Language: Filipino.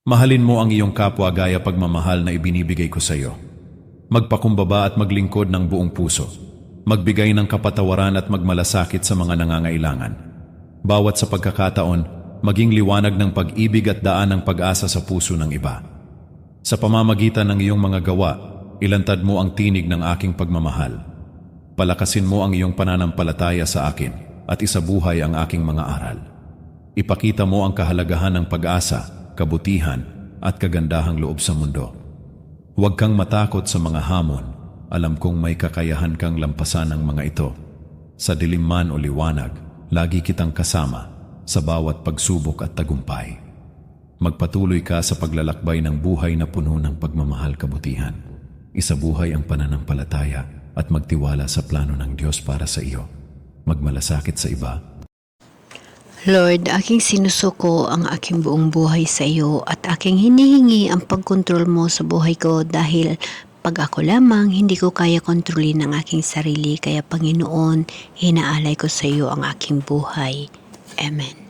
Mahalin mo ang iyong kapwa gaya pagmamahal na ibinibigay ko sa iyo. Magpakumbaba at maglingkod ng buong puso. Magbigay ng kapatawaran at magmalasakit sa mga nangangailangan. Bawat sa pagkakataon, maging liwanag ng pag-ibig at daan ng pag-asa sa puso ng iba. Sa pamamagitan ng iyong mga gawa, ilantad mo ang tinig ng aking pagmamahal. Palakasin mo ang iyong pananampalataya sa akin at isabuhay ang aking mga aral. Ipakita mo ang kahalagahan ng pag-asa, kabutihan at kagandahang loob sa mundo. Huwag kang matakot sa mga hamon. Alam kong may kakayahan kang lampasan ang mga ito. Sa dilim man o liwanag, lagi kitang kasama sa bawat pagsubok at tagumpay. Magpatuloy ka sa paglalakbay ng buhay na puno ng pagmamahal, kabutihan. Isabuhay ang pananampalataya at magtiwala sa plano ng Diyos para sa iyo. Magmalasakit sa iba. Lord, aking sinusuko ang aking buong buhay sa iyo at aking hinihingi ang pagkontrol mo sa buhay ko dahil pag ako lamang hindi ko kaya kontrolin ang aking sarili, kaya Panginoon, hinaalay ko sa iyo ang aking buhay. Amen.